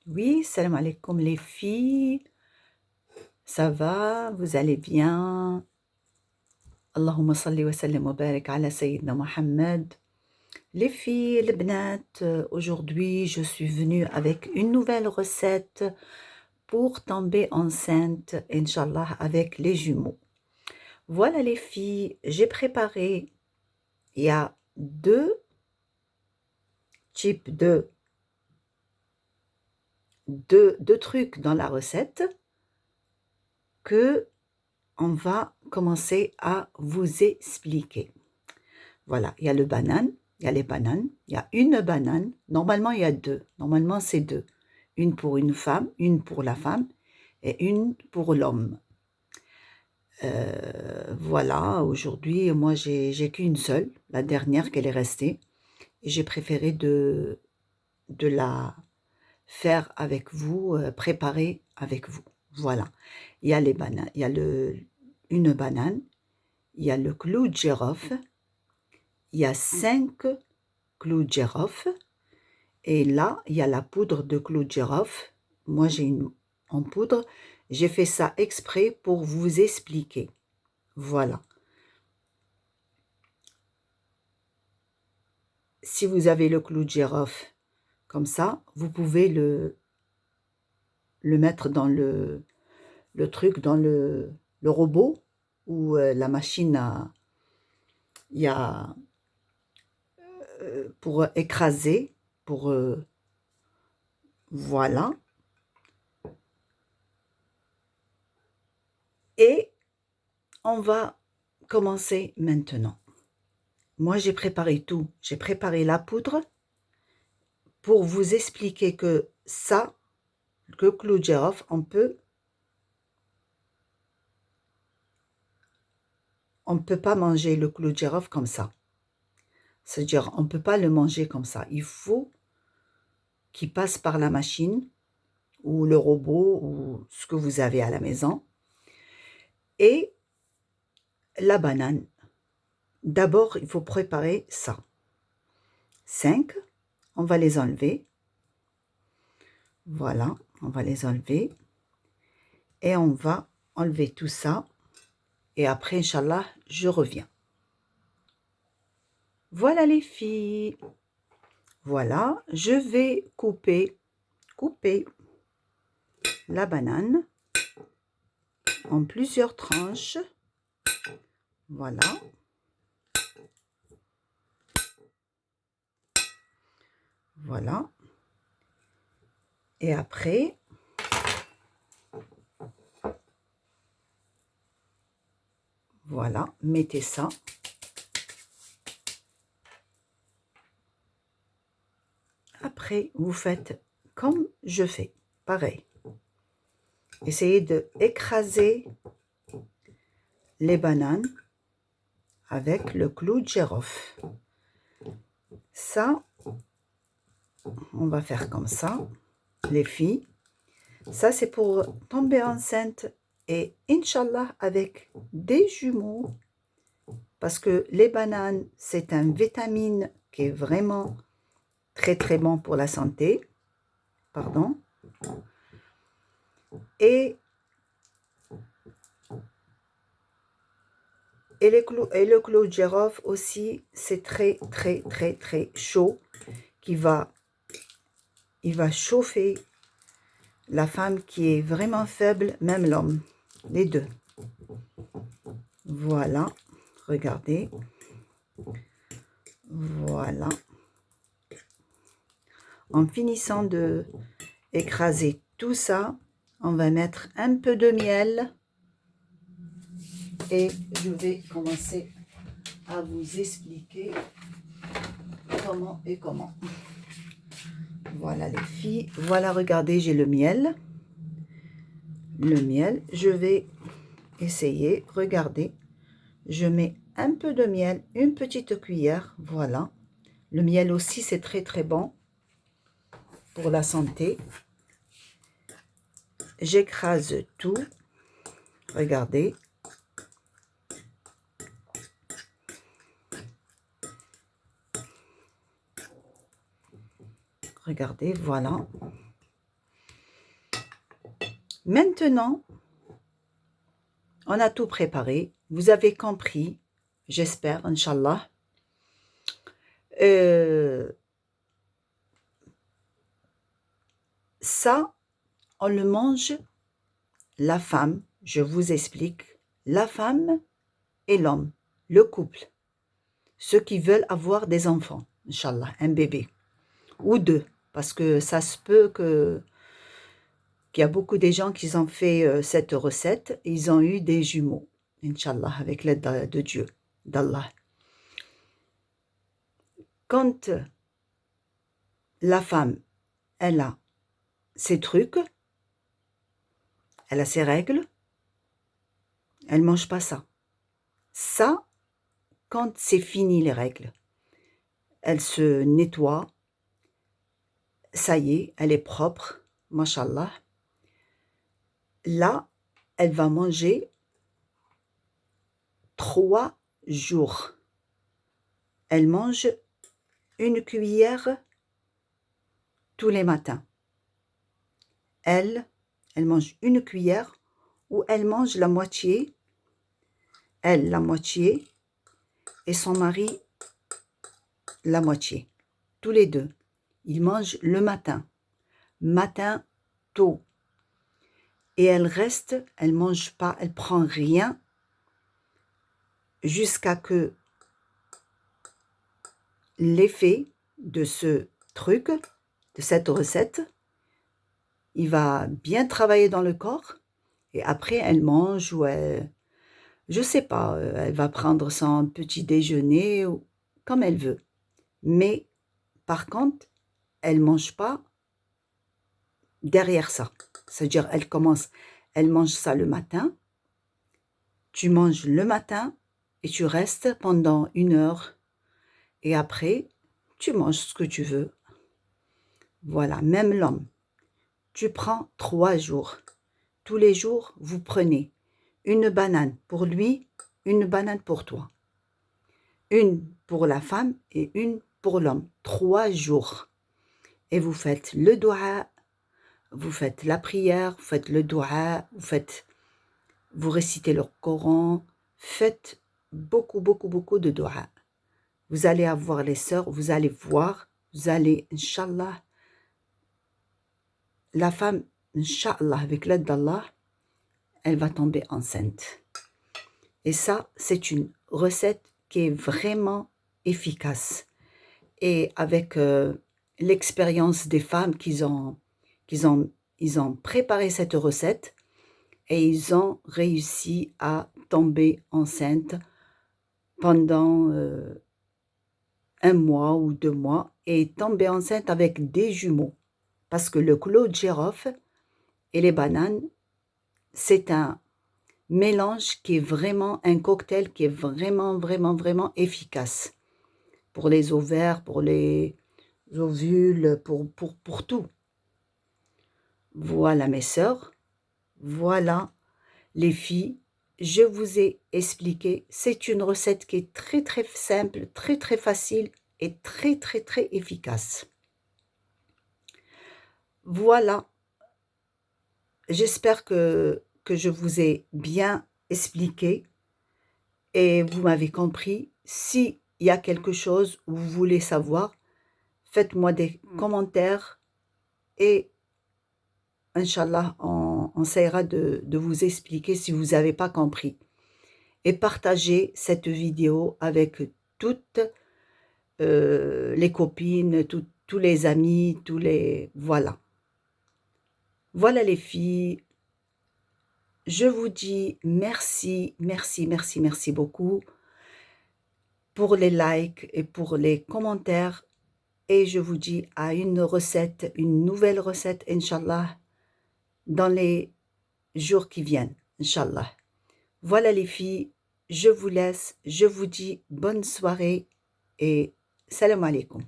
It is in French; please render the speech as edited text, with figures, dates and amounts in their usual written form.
Oui, salam alaikum les filles, ça va, vous allez bien? Allahumma salli wa sallim wa barik ala Sayyidina Mohammed. Les filles, les bnat, aujourd'hui je suis venue avec une nouvelle recette pour tomber enceinte, Inch'Allah, avec les jumeaux. Voilà les filles, j'ai préparé, il y a deux types de trucs dans la recette que on va commencer à vous expliquer. Voilà, il y a le banane, il y a les bananes, il y a une banane, normalement il y a deux, normalement c'est deux. Une pour une femme, une pour la femme et une pour l'homme. Voilà, aujourd'hui moi j'ai qu'une seule, la dernière qu'elle est restée, et j'ai préféré de la faire avec vous, préparer avec vous. Voilà, il y a les bananes, il y a une banane, il y a le clou de girofle, il y a 5 clous de girofle, et là, il y a la poudre de clous de girofle. Moi, j'ai une en poudre. J'ai fait ça exprès pour vous expliquer. Voilà. Si vous avez le clou de girofle comme ça, vous pouvez le mettre dans le truc, dans le robot ou la machine il y a pour écraser, pour voilà. Et on va commencer maintenant. Moi, j'ai préparé tout. J'ai préparé la poudre pour vous expliquer que ça, le clou de girofle, on peut pas manger le clou de girofle comme ça. C'est-à-dire, on peut pas le manger comme ça. Il faut qu'il passe par la machine ou le robot ou ce que vous avez à la maison. Et la banane. D'abord, il faut préparer ça. 5, on va les enlever. Voilà, on va les enlever. Et on va enlever tout ça. Et après, Inch'Allah, je reviens. Voilà les filles. Voilà, je vais couper la banane en plusieurs tranches. Voilà. Voilà. Et après, voilà, mettez ça. Après, vous faites comme je fais, pareil. Essayez de écraser les bananes avec le clou de girofle. Ça, on va faire comme ça, les filles. Ça, c'est pour tomber enceinte et Inch'Allah avec des jumeaux. Parce que les bananes, c'est un vitamine qui est vraiment très très bon pour la santé. Pardon. Et le clou de girofle aussi, c'est très très très très chaud. Il va chauffer la femme qui est vraiment faible, même l'homme, les deux. Voilà, regardez. Voilà. En finissant de écraser tout ça, on va mettre un peu de miel et je vais commencer à vous expliquer comment et comment. Voilà les filles, voilà, regardez, j'ai le miel. Le miel, je vais essayer, regardez, je mets un peu de miel, une petite cuillère, voilà. Le miel aussi, c'est très très bon pour la santé. J'écrase tout, regardez. Regardez, voilà. Maintenant, on a tout préparé. Vous avez compris, j'espère, Inch'Allah. Ça, on le mange, la femme, je vous explique, la femme et l'homme, le couple, ceux qui veulent avoir des enfants, Inch'Allah, un bébé, ou deux, parce que ça se peut qu'il y a beaucoup de gens qui ont fait cette recette, et ils ont eu des jumeaux, Inch'Allah, avec l'aide de Dieu, d'Allah. Quand la femme, elle a ses trucs, elle a ses règles, elle ne mange pas ça. Ça, quand c'est fini les règles, elle se nettoie, ça y est, elle est propre, mashallah. Là, elle va manger 3 jours. Elle mange une cuillère tous les matins. Elle mange une cuillère ou elle mange la moitié. Elle, la moitié, et son mari, la moitié. Tous les deux. Ils mangent le matin tôt. Et elle reste, elle mange pas, elle prend rien jusqu'à que l'effet de ce truc, de cette recette, il va bien travailler dans le corps et après elle mange ou elle, je sais pas, elle va prendre son petit déjeuner ou comme elle veut. Mais par contre, elle mange pas derrière ça. C'est-à-dire elle mange ça le matin, tu manges le matin et tu restes pendant 1 heure et après, tu manges ce que tu veux. Voilà, même l'homme. Tu prends 3 jours. Tous les jours, vous prenez une banane pour lui, une banane pour toi. Une pour la femme et une pour l'homme. 3 jours. Et vous faites le doua, vous faites la prière, vous faites le doua, vous récitez le Coran, faites beaucoup, beaucoup, beaucoup de doua. Vous allez avoir les sœurs, vous allez voir, vous allez, Inch'Allah, la femme, Inch'Allah, avec l'aide d'Allah, elle va tomber enceinte. Et ça, c'est une recette qui est vraiment efficace. Et avec l'expérience des femmes ils ont préparé cette recette et ils ont réussi à tomber enceinte pendant 1 mois ou 2 mois et tomber enceinte avec des jumeaux. Parce que le clou de girofle et les bananes, c'est un mélange qui est vraiment un cocktail qui est vraiment, vraiment, vraiment efficace. Pour les ovaires, pour les ovules, pour tout. Voilà mes sœurs, voilà les filles, je vous ai expliqué. C'est une recette qui est très, très simple, très, très facile et très, très, très efficace. Voilà, j'espère que je vous ai bien expliqué et vous m'avez compris. S'il y a quelque chose où vous voulez savoir, faites-moi des commentaires et Inch'Allah, on essaiera de vous expliquer si vous n'avez pas compris. Et partagez cette vidéo avec toutes les copines, tous les amis, Voilà. Voilà les filles. Je vous dis merci, merci, merci, merci beaucoup pour les likes et pour les commentaires. Et je vous dis à une nouvelle recette, Inch'Allah, dans les jours qui viennent, Inch'Allah. Voilà les filles, je vous laisse, je vous dis bonne soirée et salam alaikum.